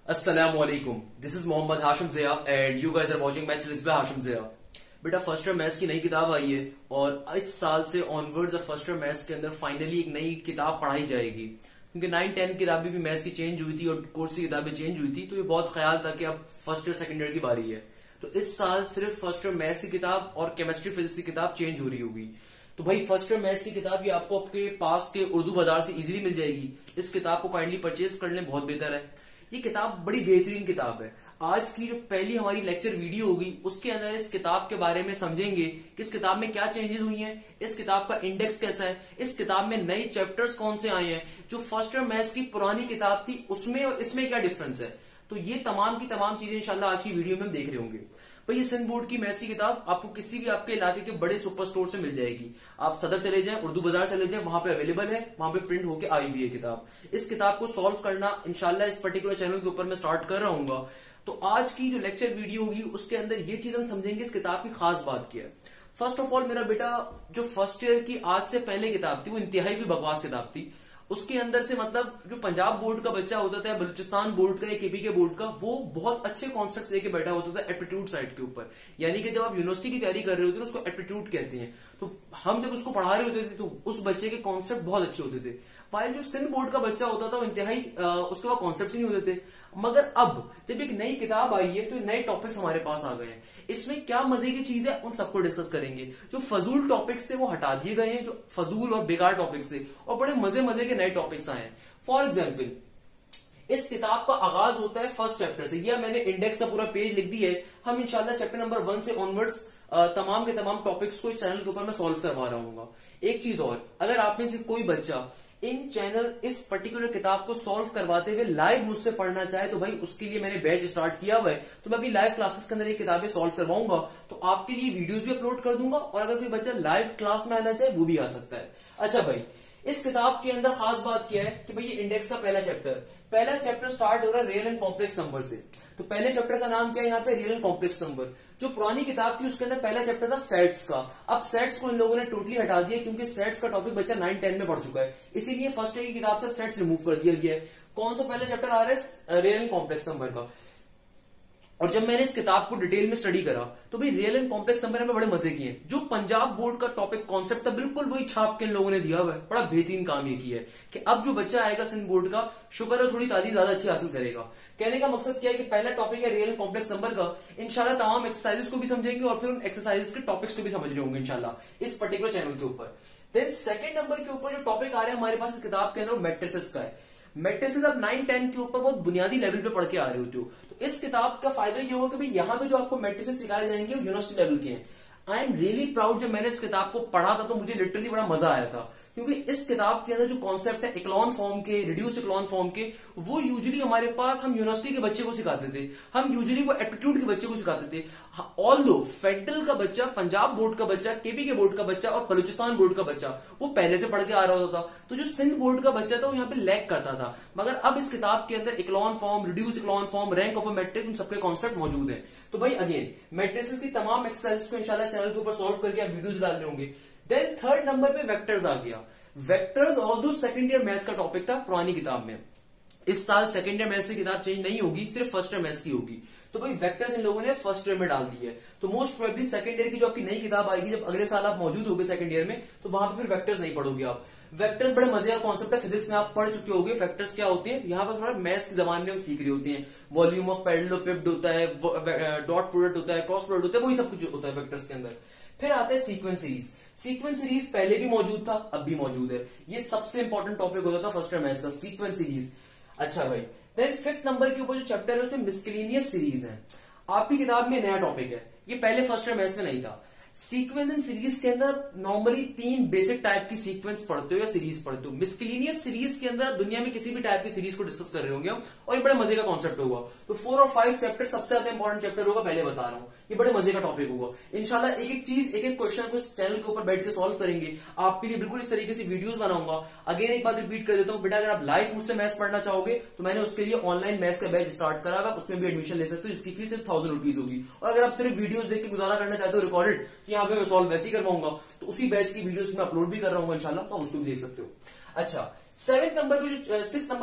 Assalamualaikum. This is Mohammad Hashim Zia and you guys are watching Mathematics by Hashim Zia. बेटा first year maths की नई किताब आई है और इस साल से ऑनवर्ड्स फर्स्ट ईयर मैथ्स के अंदर फाइनली एक नई किताब पढ़ाई जाएगी, क्योंकि 9-10 किताबें भी मैथ्स की चेंज हुई थी और कोर्स की किताबें चेंज हुई थी, तो ये बहुत ख्याल था कि अब फर्स्ट ईयर सेकंड ईयर की बारी है। तो इस साल सिर्फ फर्स्ट ईयर मैथ्स की किताब और केमिस्ट्री फिजिक्स की किताब चेंज हो रही होगी। तो भाई फर्स्ट ईयर मैथ्स की किताब ये आपको आपके पास के उर्दू बाजार से इजीली मिल जाएगी। इस किताब को काइंडली परचेज कर लें, बहुत बेहतर है। ये किताब बड़ी बेहतरीन किताब है। आज की जो पहली हमारी लेक्चर वीडियो होगी उसके अंदर इस किताब के बारे में समझेंगे कि इस किताब में क्या चेंजेस हुई हैं, इस किताब का इंडेक्स कैसा है, इस किताब में नए चैप्टर्स कौन से आए हैं, जो फर्स्ट ईयर मैथ्स की पुरानी किताब थी उसमें और इसमें क्या डिफरेंस है। तो ये तमाम की तमाम चीजें इंशाल्लाह आज की वीडियो में हम देख रहे होंगे। भाई ये सिंध बोर्ड की मैथ्स की किताब आपको किसी भी आपके इलाके के बड़े सुपर स्टोर से मिल जाएगी। आप सदर चले जाएं, उर्दू बाजार चले जाएं, वहां पे अवेलेबल है, वहां पे प्रिंट होके आई हुई है किताब। इस किताब को सॉल्व करना इंशाल्लाह इस पर्टिकुलर चैनल के ऊपर मैं स्टार्ट कर रहा हूँ। तो आज की जो लेक्चर वीडियो होगी उसके अंदर ये चीज हम समझेंगे इस किताब की खास बात क्या है। फर्स्ट ऑफ ऑल मेरा बेटा जो फर्स्ट ईयर की आज से पहले किताब थी वो इंतहाई भी बकवास किताब थी। उसके अंदर से मतलब जो पंजाब बोर्ड का बच्चा होता था, बलूचिस्तान बोर्ड का या केपी के बोर्ड का, वो बहुत अच्छे कॉन्सेप्ट लेके बैठा होता था एप्टीट्यूड साइड के ऊपर। यानी कि जब आप यूनिवर्सिटी की तैयारी कर रहे होते हैं उसको एप्टीट्यूड कहते हैं। तो हम जब उसको पढ़ा रहे होते थे तो उस बच्चे के कॉन्सेप्ट बहुत अच्छे होते थे। वाइल जो सिंध बोर्ड का बच्चा होता था वो इंतहाई उसके बाद कॉन्सेप्ट ही नहीं होते थे। मगर अब जब एक नई किताब आई है तो नए टॉपिक्स हमारे पास आ गए हैं। इसमें क्या मजे की चीज है उन सबको डिस्कस करेंगे। जो फजूल टॉपिक्स थे वो हटा दिए गए हैं, जो फजूल और बेकार टॉपिक्स थे, और बड़े मजे मजे के नए टॉपिक्स आए हैं। फॉर एग्जाम्पल इस किताब का आगाज होता है फर्स्ट चैप्टर से। यह मैंने इंडेक्स का पूरा पेज लिख दिया है। हम इंशाल्लाह चैप्टर नंबर 1 से ऑनवर्ड्स तमाम के तमाम टॉपिक्स को इस चैनल के ऊपर मैं सॉल्व करवा रहा हूँ। एक चीज और, अगर आप में से कोई बच्चा इन चैनल इस पर्टिकुलर किताब को सॉल्व करवाते हुए लाइव मुझसे पढ़ना चाहे तो भाई उसके लिए मैंने बैच स्टार्ट किया हुआ है। तो मैं अभी लाइव क्लासेस के अंदर ये किताबें सॉल्व करवाऊंगा, तो आपके लिए वीडियोस भी अपलोड कर दूंगा, और अगर कोई बच्चा लाइव क्लास में आना चाहे वो भी आ सकता है। अच्छा भाई इस किताब के अंदर खास बात क्या है कि भाई ये इंडेक्स का पहला चैप्टर स्टार्ट हो रहा है रियल एंड कॉम्प्लेक्स नंबर से। तो पहले चैप्टर का नाम क्या है यहाँ पे, रियल एंड कॉम्प्लेक्स नंबर। जो पुरानी किताब थी उसके अंदर पहला चैप्टर था सेट्स का। अब सेट्स को इन लोगों ने टोटली हटा दिया क्योंकि सेट्स का टॉपिक बच्चा 9-10 में पढ़ चुका है, इसीलिए फर्स्ट ईयर की किताब से सेट्स रिमूव कर दिया गया है। कौन सा पहला चैप्टर आ रहा है, रियल एंड कॉम्प्लेक्स नंबर का। और जब मैंने इस किताब को डिटेल में स्टडी करा तो भाई रियल एंड कॉम्प्लेक्स नंबर में बड़े मजे किए। जो पंजाब बोर्ड का टॉपिक कॉन्सेप्ट था बिल्कुल वही छाप के इन लोगों ने दिया हुआ है। बड़ा बेहतरीन काम ये किया है कि अब जो बच्चा आएगा सिंध बोर्ड का, शुक्र है थोड़ी तालीम ज्यादा अच्छी हासिल करेगा। कहने का मकसद क्या है कि पहला टॉपिक है रियल एंड कॉम्प्लेक्स नंबर का। इंशाल्लाह तमाम एक्सरसाइजेस को भी समझेंगे और फिर उन एक्सरसाइजेस के टॉपिक्स को भी समझ रहे होंगे इंशाल्लाह इस पर्टिकुलर चैनल के ऊपर। देन सेकंड नंबर के ऊपर जो टॉपिक आ रहा है हमारे पास इस किताब के अंदर मैट्रिसेस का है। मैट्रिसेस आप 9-10 के ऊपर बहुत बुनियादी लेवल पे पढ़ के आ रहे होते हो, तो इस किताब का फायदा ये होगा कि भाई यहाँ पे जो आपको मैट्रिसेस सिखाए जाएंगे वो यूनिवर्सिटी लेवल के हैं। आई एम रियली प्राउड, जब मैंने इस किताब को पढ़ा था तो मुझे लिटरली बड़ा मजा आया था, क्योंकि इस किताब के अंदर जो कॉन्सेप्ट है इक्लॉन फॉर्म के, रिड्यूस इक्लॉन फॉर्म के, वो यूजुअली हमारे पास हम यूनिवर्सिटी के बच्चे को सिखाते थे, हम यूजुअली वो एप्टीट्यूड के बच्चे को सिखाते थे। ऑल्दो फेडरल का बच्चा, पंजाब बोर्ड का बच्चा, केपी के बोर्ड का बच्चा और बलूचिस्तान बोर्ड का बच्चा वो पहले से पढ़ के आ रहा होता था, तो जो सिंध बोर्ड का बच्चा था वो यहाँ पे लैग करता था। मगर अब इस किताब के अंदर echelon form, reduce echelon form, rank of a matrix, उन सबके कॉन्सेप्ट मौजूद है। तो भाई अगेन मैट्रिसेस की तमाम एक्सरसाइज को इंशाल्लाह चैनल के ऊपर सॉल्व करके आप वीडियोस डाल रहे होंगे। देन थर्ड नंबर पे वेक्टर्स आ गया। Vectors although second year maths का टॉपिक था पुरानी किताब में। इस साल सेकंड ईयर मैथ्स की किताब चेंज नहीं होगी, सिर्फ फर्स्ट ईयर मैथ्स की होगी। तो भाई वेक्टर्स इन लोगों ने फर्स्ट ईयर में डाल दी है। तो मोस्ट प्रोबेबली सेकंड ईयर की जो आपकी नई किताब आएगी, जब अगले साल आप मौजूद होगे सेकंड ईयर में, तो वहां पे फिर वेक्टर्स नहीं पढ़ोगे आप। वेक्टर्स बड़े मजे का कॉन्सेप्ट है, फिजिक्स में आप पढ़ चुके होंगे वेक्टर्स क्या होते हैं। यहाँ पर थोड़ा मैथ्स की जबान में हम सीख रहे होते हैं। वॉल्यूम ऑफ पैरेललोपिड होता है, डॉट प्रोडक्ट होता है, क्रॉस प्रोडक्ट होता है, वही सब कुछ होता है वेक्टर्स के अंदर। फिर आता है सीक्वेंस सीरीज। सीक्वेंस सीरीज पहले भी मौजूद था, अब भी मौजूद है। ये सबसे इंपॉर्टेंट टॉपिक होता था फर्स्ट ईयर मैथ्स का, सीक्वेंस सीरीज। अच्छा भाई, देन 5th नंबर के ऊपर जो चैप्टर है उसमें मिसलेनियस सीरीज है। आपकी किताब में नया टॉपिक है, ये पहले फर्स्ट ईयर मैथ्स में नहीं था। सीक्वेंस एंड सीरीज के अंदर नॉर्मली 3 बेसिक टाइप की सीक्वेंस पढ़ते हो या सीरीज पढ़ते हो। मिसलेनियस सीरीज के अंदर दुनिया में किसी भी टाइप की सीरीज को डिस्कस कर रहे होंगे हम, और ये बड़े मजे का कॉन्सेप्ट होगा। तो 4 और 5 चैप्टर सबसे ज्यादा इंपॉर्टेंट चैप्टर होगा, पहले बता रहा हूं। ये बड़े मजे का टॉपिक होगा। इंशाल्लाह एक एक चीज, एक एक क्वेश्चन को इस चैनल के ऊपर बैठ के सॉल्व करेंगे। आपके लिए बिल्कुल इस तरीके से वीडियोस बनाऊंगा। अगेन एक बात रिपीट कर देता हूं, बेटा अगर आप लाइव मुझसे मैथ्स पढ़ना चाहोगे तो मैंने उसके लिए ऑनलाइन मैथ्स का बैच स्टार्ट करा है, उसमें भी एडमिशन ले सकते हो, जिसकी फीस सिर्फ 1000 रुपीज होगी। और अगर आप सिर्फ वीडियोस देख के गुजारा करना चाहते हो रिकॉर्डेड, तो यहाँ पे मैं सॉल्व वैसे ही करवाऊंगा, तो उसी बैच की वीडियोस में अपलोड भी कर रहा हूँ इंशाल्लाह, तो उसको भी देख सकते हो। अच्छा, 6th नंबर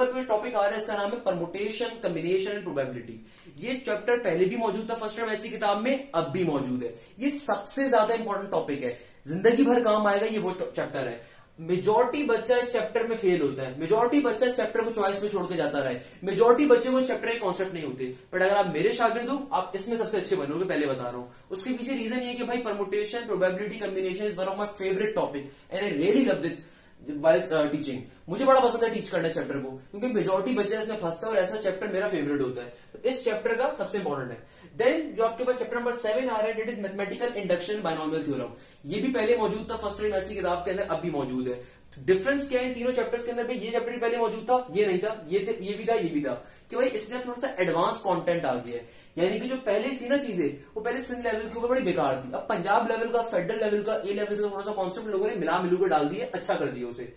पे जो टॉपिक आ रहा है, इसका नाम है परमुटेशन, कॉम्बिनेशन एंड प्रोबेबिलिटी। ये चैप्टर पहले भी मौजूद था फर्स्ट ईयर मैथ्स की किताब में, अब भी मौजूद है। ये सबसे ज्यादा इंपॉर्टेंट टॉपिक है, जिंदगी भर काम आएगा, ये वो चैप्टर है। मेजॉरिटी बच्चा इस चैप्टर में फेल होता है, मेजॉरिटी बच्चा इस चैप्टर को चॉइस में छोड़ के जाता रहे, मेजॉरिटी बच्चे को इस चैप्टर के कॉन्सेप्ट नहीं होते। बट अगर आप मेरे शागिर्द हो, आप इसमें सबसे अच्छे बनोगे, पहले बता रहा हूं। उसके पीछे रीजन ये है कि भाई permutation, probability, combination is one of my favourite topic and I really love this while teaching. मुझे बड़ा पसंद है टीच करना चैप्टर को, क्योंकि मेजॉरिटी बच्चे इसमें फंसते हैं और ऐसा चैप्टर मेरा फेवरेट होता है। तो इस चैप्टर का सबसे इंपॉर्टेंट है। देन जो आपके पास चैप्टर नंबर 7 आ रहा है, it is mathematical induction binomial theorem. ये भी पहले मौजूद था फर्स्ट ईयर मैथ्स की किताब के अंदर, अब भी मौजूद है। डिफरेंस क्या है इन तीनों चैप्टर्स के अंदर? भाई ये चैप्टर भी पहले मौजूद था, ये नहीं था, ये भी था, ये भी था, कि भाई इसमें थोड़ा सा एडवांस कंटेंट आ गया है। यानी कि जो पहले थी ना चीजें, वो पहले सिंध लेवल के ऊपर बड़ी बेकार थी। अब पंजाब लेवल का, फेडरल लेवल का, ए लेवल का थोड़ा सा कॉन्सेप्ट लोगों ने मिला मिलू कर डाल दिया, अच्छा कर दिया उसे।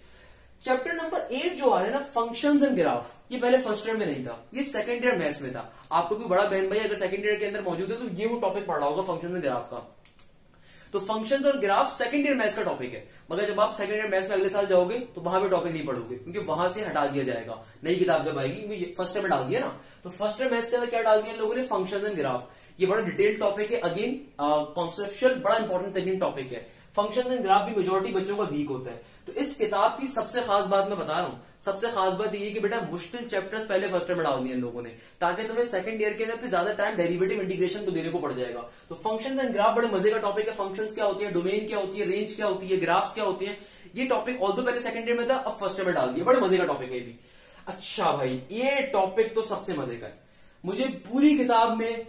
चैप्टर नंबर 8 जो आ रहा है ना, फंक्शंस एंड ग्राफ, ये पहले फर्स्ट ईयर में नहीं था, ये सेकंड ईयर मैथ्स में था। आपको कोई बड़ा बहन भाई अगर सेकंड ईयर के अंदर मौजूद है, तो ये वो टॉपिक पढ़ा होगा फंक्शंस एंड ग्राफ का। तो फंक्शंस और ग्राफ सेकंड ईयर मैथ्स का टॉपिक है, मगर जब आप सेकंड ईयर मैथ्स में अगले साल जाओगे तो वहां पे टॉपिक नहीं पढ़ोगे, क्योंकि वहां से हटा दिया जाएगा, नई किताब जब आएगी, क्योंकि फर्स्ट ईयर में डाल दिया ना। तो फर्स्ट ईयर मैथ्स के अंदर क्या डाल दिया लोगों ने? Functions and graph. ये बड़ा डिटेल टॉपिक है, अगेन कॉन्सेप्चुअल बड़ा इंपॉर्टेंट टॉपिक है। फंक्शंस एंड ग्राफ भी मेजॉरिटी बच्चों का वीक होता है। तो इस किताब की सबसे खास बात मैं बता रहा हूं, सबसे खास बात ये कि बेटा मुश्किल चैप्टर्स पहले फर्स्ट ईयर में डाल दिए इन लोगों ने, ताकि तुम्हें सेकंड ईयर के अंदर फिर ज्यादा टाइम डेरिवेटिव इंटीग्रेशन को देने को पड़ जाएगा। तो फंक्शंस एंड ग्राफ बड़े मजे का टॉपिक है। फंक्शंस क्या होती है, डोमेन क्या होती है, रेंज क्या होती है, ग्राफ्स क्या होती है, ये टॉपिक ऑल्दो पहले सेकंड ईयर में था, अब फर्स्ट ईयर में डाल दिया। बड़े मजे का टॉपिक है ये भी। अच्छा भाई, ये टॉपिक तो सबसे मजे का है। मुझे पूरी किताब में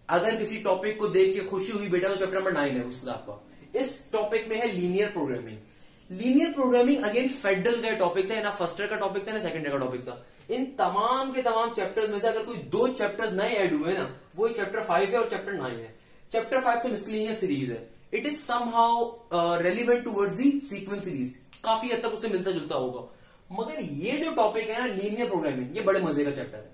अगर किसी टॉपिक को देख के खुशी हुई बेटा, तो चैप्टर नंबर 9 है उस किताब का। इस टॉपिक में है linear programming. Linear programming again federal का टॉपिक था, ना फर्स्ट ईयर का टॉपिक था, ना सेकंड ईयर का टॉपिक था। इन तमाम के तमाम चैप्टर्स में से अगर कोई 2 चैप्टर्स नए ऐड हुए ना, वो चैप्टर 5 है और चैप्टर 9 है। चैप्टर 5 तो मिसलेनियस सीरीज है, it is somehow relevant towards the sequence series, काफी हद तक उससे मिलता जुलता होगा। मगर ये जो टॉपिक है ना, लीनियर प्रोग्रामिंग, ये बड़े मजे का चैप्टर है।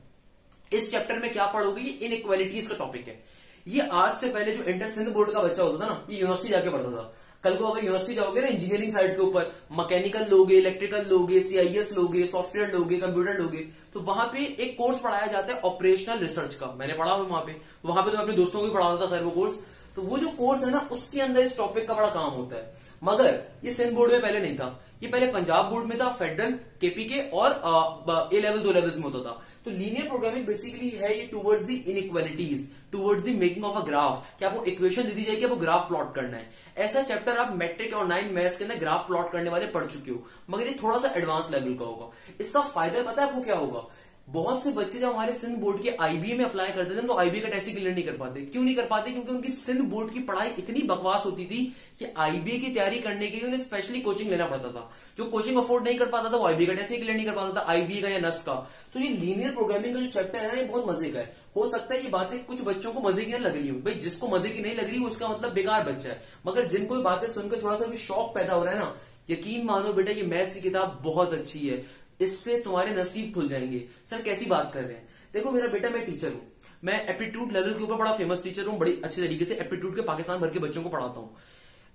इस चैप्टर में क्या पढ़ोगे? ये इनइक्वालिटीज का टॉपिक है। ये आज से पहले जो इंटर सिंध बोर्ड का बच्चा होता था ना, ये यूनिवर्सिटी जाके पढ़ता था। कल को अगर यूनिवर्सिटी जाओगे ना, इंजीनियरिंग साइड के ऊपर मैकेनिकल लोगे, इलेक्ट्रिकल लोगे, सीआईएस लोगे, सॉफ्टवेयर लोगे, कंप्यूटर लोगे, तो वहां पे एक कोर्स पढ़ाया जाता है ऑपरेशनल रिसर्च का। मैंने पढ़ा हुआ वहां पे तो मैं अपने दोस्तों को भी पढ़ाता था खैर वो कोर्स। तो वो जो कोर्स है ना, उसके अंदर इस टॉपिक का बड़ा काम होता है। मगर ये सिंध बोर्ड में पहले नहीं था, ये पहले पंजाब बोर्ड में था, फेडरल, केपीके और ए लेवल 2 लेवल्स में होता था। तो लीनियर प्रोग्रामिंग बेसिकली है ये towards the inequalities, towards the making of a graph, कि आपको इक्वेशन दे दी जाएगी, आपको ग्राफ प्लॉट करना है। ऐसा चैप्टर आप मैट्रिक और 9 मैथ्स के अंदर ग्राफ प्लॉट करने वाले पढ़ चुके हो, मगर ये थोड़ा सा एडवांस लेवल का होगा। इसका फायदा पता है आपको क्या होगा? बहुत से बच्चे जब हमारे सिंध बोर्ड के आईबीए में अप्लाई करते थे तो आईबीए का टेस्ट क्लियर नहीं कर पाते। क्यों नहीं कर पाते? क्योंकि उनकी सिंध बोर्ड की पढ़ाई इतनी बकवास होती थी कि आईबीए की तैयारी करने के लिए उन्हें स्पेशली कोचिंग लेना पड़ता था। जो कोचिंग अफोर्ड नहीं कर पाता था, वो आईबीए का टेस्ट क्लियर नहीं कर पाता था, आईबीए का या नस का। तो ये लीनियर प्रोग्रामिंग का जो चैप्टर है ना, ये बहुत मजे का है। हो सकता है ये बातें कुछ बच्चों को मजे की नहीं लग रही हो, भाई जिसको मजे की नहीं लग रही उसका मतलब बेकार बच्चा है। मगर जिनको ये बातें सुनकर थोड़ा सा भी शौक पैदा हो रहा है ना, यकीन मानो बेटा ये मैथ्स की किताब बहुत अच्छी है, इससे तुम्हारे नसीब खुल जाएंगे। सर कैसी बात कर रहे हैं? देखो मेरा बेटा, मैं टीचर हूं, मैं एप्टीट्यूड लेवल के ऊपर बड़ा फेमस टीचर हूं, बड़ी अच्छे तरीके से एप्टीट्यूड के पाकिस्तान भर के बच्चों को पढ़ाता हूं।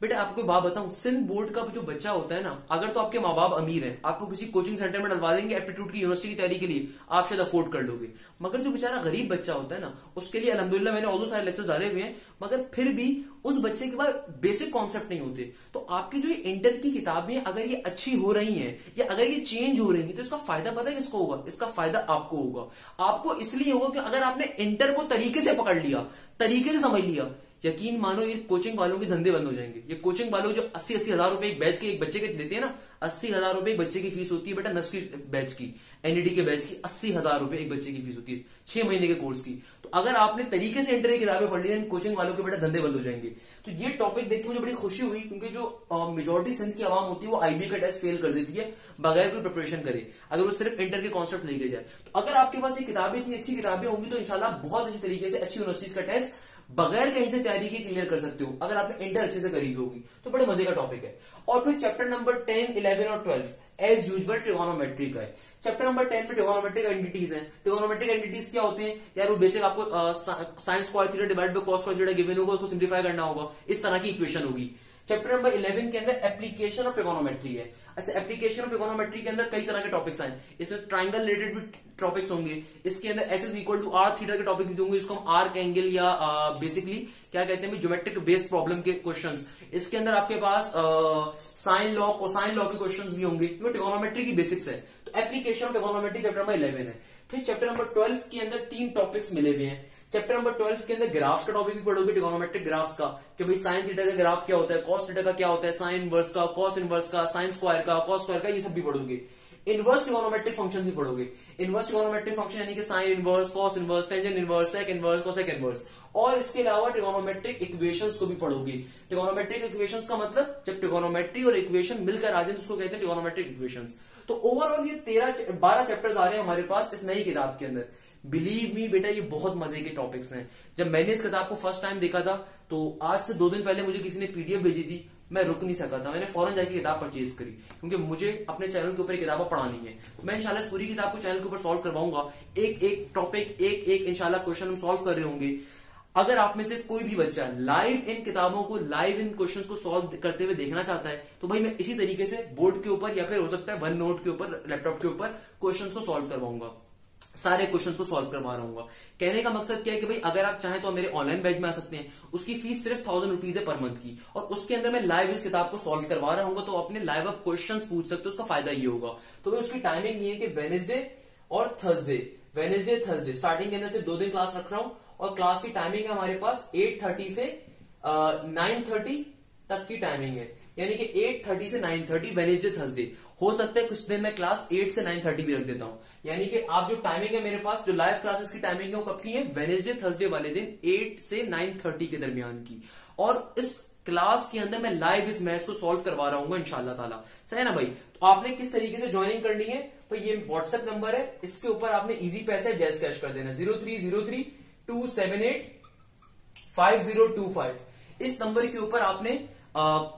बेटा आपको कोई बात बताऊं, सिंध बोर्ड का जो बच्चा होता है ना, अगर तो आपके माँ बाप अमीर हैं, आपको किसी कोचिंग सेंटर में डलवा देंगे एप्टीट्यूड की यूनिवर्सिटी की तैयारी के लिए, आप शायद अफोर्ड कर लोगे। मगर जो बेचारा गरीब बच्चा होता है ना, उसके लिए अल्हम्दुलिल्लाह मैंने और सारे लेक्चर्स डाले हुए हैं, मगर फिर भी उस बच्चे के पास बेसिक कॉन्सेप्ट नहीं होते। तो आपकी जो इंटर की किताबें अगर ये अच्छी हो रही हैं या अगर ये चेंज हो रही हैं, तो इसका फायदा पता है किसको होगा? इसका फायदा आपको होगा। आपको इसलिए होगा कि अगर आपने इंटर को तरीके से पकड़ लिया, तरीके से समझ लिया, यकीन मानो ये कोचिंग वालों के धंधे बंद हो जाएंगे। ये कोचिंग वालों जो 80-80 हजार रुपए एक बैच के, एक बच्चे के लेते हैं ना, 80 हजार रुपए एक बच्चे की फीस होती है बेटा, नर्स की बैच की, एनईडी के बैच की 80 हजार रुपए एक बच्चे की फीस होती है 6 महीने के कोर्स की। तो अगर आपने तरीके से इंटर की किताबें पढ़ ली, कोचिंग वालों के बेटा धंधे बंद हो जाएंगे। तो ये टॉपिक देख के मुझे बड़ी खुशी हुई, क्योंकि जो मेजोरिटी सिंध की आवाम होती है वो आईबी का टेस्ट फेल कर देती है बगैर कोई प्रिपरेशन करे, अगर वो सिर्फ इंटर के कॉन्सेप्ट लेके जाए। तो अगर आपके पास ये किताबें, इतनी अच्छी किताबें होंगी, तो इंशाल्लाह बहुत अच्छी तरीके से अच्छी यूनिवर्सिटीज का टेस्ट बगैर कहीं से तैयारी के क्लियर कर सकते हो, अगर आपने इंटर अच्छे से करी होगी। तो बड़े मजे का टॉपिक है। और फिर चैप्टर नंबर 10, 11 और 12 एज यूजुअल ट्रिगोनोमेट्री का है। चैप्टर नंबर 10 में ट्रिगोनोमेट्रिक आइडेंटिटीज हैं। ट्रिगोनोमेट्रिक आइडेंटिटीज क्या होते हैं यार? वो बेसिक आपको sine square theta divide by cos square theta given होगा, उसको सिंप्लीफाई करना होगा, इस तरह की इक्वेशन होगी। चैप्टर नंबर 11 के अंदर एप्लीकेशन ऑफ ट्रिगोनोमेट्री है। अच्छा, एप्लीकेशन ऑफ ट्रिगोनोमेट्री के अंदर कई तरह के टॉपिक्स आए, इसमें ट्राइंगल रिलेटेड भी टॉपिक्स होंगे। इसके अंदर S is equal to R theta के टॉपिक भी होंगे, इसको हम आर्क एंगल या बेसिकली क्या कहते हैं, ज्योमेट्रिक बेस्ड प्रॉब्लम के क्वेश्चंस। इसके अंदर आपके पास साइन लॉ, कोसाइन लॉ के क्वेश्चंस भी होंगे, क्योंकि ट्रिगोनोमेट्री की बेसिक्स है। तो application of trigonometry chapter number 11 है। फिर चैप्टर नंबर 12 के अंदर 3 टॉपिक्स मिले हुए हैं। चैप्टर नंबर 12 के अंदर ग्राफ्स का टॉपिक भी पढ़ोगे, ट्रिगोनोमेट्रिक ग्राफ्स का, कि भाई साइन थीटा का ग्राफ क्या होता है, कॉस थीटा का क्या होता है, साइन इनवर्स का, कॉस इनवर्स का, साइन स्क्वायर का, कॉस स्क्वायर का, ये सब भी पढ़ोगे। इनवर्स ट्रिगोनोमेट्रिक फंक्शन भी पढ़ोगे। इनवर्स ट्रिगोनोमेट्रिक फंक्शन यानी कि sine inverse, cos inverse, tangent inverse, sec inverse, cosec inverse. और इसके अलावा ट्रिगोनोमेट्रिक इक्वेशंस को भी पढ़ोगे। ट्रिगोनोमेट्रिक इक्वेशंस का मतलब, जब ट्रिगोनोमेट्री और इक्वेशन मिलकर आ जाए तो उसको कहते हैं ट्रिगोनोमेट्रिक इक्वेशंस। तो ओवरऑल ये 12 चैप्टर्स आ रहे हैं हमारे पास इस नई किताब के अंदर। बिलीव मी बेटा, ये बहुत मजे के टॉपिक्स हैं। जब मैंने इस किताब को फर्स्ट टाइम देखा था, तो आज से 2 दिन पहले मुझे किसी ने पीडीएफ भेजी थी, मैं रुक नहीं सका था, मैंने फौरन जाके किताब परचेज करी, क्योंकि मुझे अपने चैनल के ऊपर किताबें पढ़ानी है। मैं इंशाल्लाह पूरी किताब को चैनल के ऊपर सॉल्व करवाऊंगा, एक एक टॉपिक, एक एक इंशाल्लाह क्वेश्चन हम सॉल्व कर रहे होंगे। अगर आप में से कोई भी बच्चा लाइव इन किताबों को, लाइव इन क्वेश्चंस को सॉल्व करते हुए देखना चाहता है, तो भाई मैं इसी तरीके से बोर्ड के ऊपर या फिर हो सकता है वन नोट के ऊपर, लैपटॉप के ऊपर क्वेश्चंस को सॉल्व करवाऊंगा, सारे क्वेश्चंस को सॉल्व करवा रहा हूँ। कहने का मकसद क्या है कि भाई अगर आप चाहें तो मेरे ऑनलाइन बैच में आ सकते हैं, उसकी फीस सिर्फ 1000 रुपीज है पर मंथ की, और उसके अंदर मैं लाइव इस किताब को सॉल्व करवा रहा हूँ, तो अपने लाइव आप क्वेश्चंस पूछ सकते हो, उसका फायदा ये होगा। तो भाई उसकी टाइमिंग ये है कि वेडनेसडे और थर्सडे, वेडनेसडे थर्सडे स्टार्टिंग के अंदर से 2 दिन क्लास रख रहा हूँ, और क्लास की टाइमिंग है हमारे पास 8:30 से 9:30 तक की टाइमिंग है, यानी कि 8:30 से 9:30 वेडनेसडे थर्सडे। हो सकता है कुछ दिन मैं क्लास 8 से 9:30 भी रख देता हूं, यानी कि आप जो टाइमिंग है मेरे पास, जो लाइव क्लासेस की टाइमिंग है वो कब की है? वेडनेसडे थर्सडे वाले दिन 8 से 9:30 के दरमियान की। और इस क्लास के अंदर मैं लाइव इस मैथ्स को सॉल्व करवा रहा हूँ इंशाल्लाह ताला। सही है ना भाई? तो आपने किस तरीके से ज्वाइनिंग करनी है, तो ये व्हाट्सएप नंबर है, इसके ऊपर आपने इजी पैसे जैस कैश कर देना, 030327855025। इस नंबर के ऊपर आपने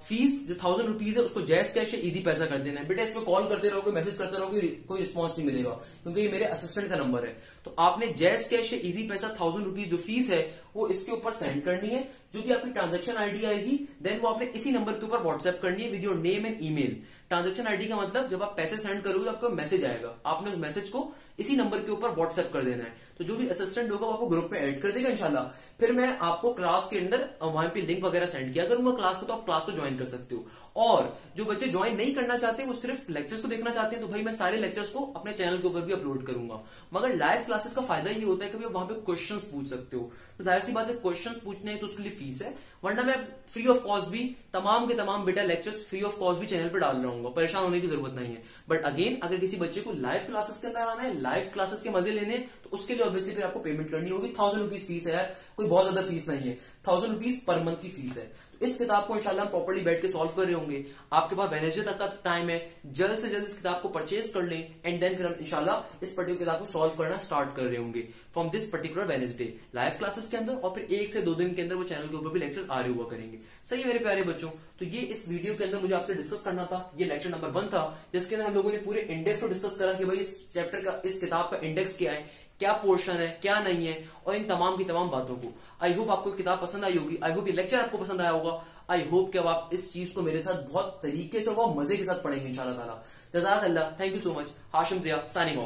फीस जो 1000 रुपीज है उसको जैस कैश से इजी पैसा कर देना है। बेटा इसमें कॉल करते रहोगे, मैसेज करते रहोगे, कोई रिस्पॉन्स नहीं मिलेगा, क्योंकि ये मेरे असिस्टेंट का नंबर है। तो आपने जैस कैश से इजी पैसा 1000 रुपीज जो फीस है वो इसके ऊपर सेंड करनी है। जो भी आपकी ट्रांजेक्शन आईडी आएगी देन वो आपने इसी नंबर के ऊपर व्हाट्सएप करनी है with your name and email. Transaction ID का मतलब जब आप पैसे सेंड करोगे तो आपको मैसेज आएगा, आपने उस मैसेज को इसी नंबर के ऊपर व्हाट्सएप कर देना है। तो जो भी असिस्टेंट होगा वो आपको ग्रुप में ऐड कर देगा इंशाल्लाह। फिर मैं आपको क्लास के अंदर वहां पे लिंक वगैरह सेंड किया करूंगा क्लास को, तो आप क्लास को ज्वाइन कर सकते हो। और जो बच्चे ज्वाइन नहीं करना चाहते, वो सिर्फ लेक्चर्स को देखना चाहते हैं, तो भाई मैं सारे लेक्चर्स को अपने चैनल के ऊपर भी अपलोड करूंगा। मगर लाइव क्लासेस का फायदा ये होता है कि वहां पे क्वेश्चंस पूछ सकते हो, तो जाहिर सी बात है क्वेश्चंस पूछने हैं तो उसके लिए फीस है, वरना मैं फ्री ऑफ कॉस्ट भी तमाम के तमाम बेटा लेक्चर्स फ्री ऑफ कॉस्ट भी चैनल पर डाल रहा हूँ, परेशान होने की जरूरत नहीं है। बट अगेन अगर किसी बच्चे को लाइव क्लासेस के अंदर आना है, लाइव क्लासेस के मजे लेने, तो उसके लिए ऑब्वियसली फिर आपको पेमेंट करनी होगी। 1000 रुपीज फीस है यार, कोई बहुत ज्यादा फीस नहीं है, 1000 रुपीज पर मंथ की फीस है। तो इस किताब को इंशाल्लाह हम प्रॉपर्ली बैठ के सॉल्व कर रहे होंगे। आपके पास वेडनेसडे तक का टाइम है, जल्द से जल्द इस किताब को परचेज कर लें, एंड देन फिर हम इंशाल्लाह इस पर्टिकुलर किताब को सॉल्व करना स्टार्ट कर रहे होंगे from this particular Wednesday live classes के अंदर, और फिर 1 से 2 दिन के अंदर वो चैनल के ऊपर भी लेक्चर आ रहे हुआ करेंगे। सही है मेरे प्यारे बच्चों? तो ये इस वीडियो के अंदर मुझे आपसे डिस्कस करना था। ये लेक्चर नंबर 1 था, जिसके अंदर हम लोगों ने पूरे इंडेक्स को डिस्कस करा कि भाई इस चैप्टर का, इस किताब का इंडेक्स क्या है, क्या पोर्शन है, क्या नहीं है, और इन तमाम की तमाम बातों को। आई होप आपको किताब पसंद आई होगी, आई होप ये लेक्चर आपको पसंद आया होगा। आई होप कि अब आप इस चीज को मेरे साथ बहुत तरीके से और बहुत मजे के साथ पढ़ेंगे इंशाल्लाह ताला। जज़ाकल्लाह, thank you so much. Hashim Zia signing of.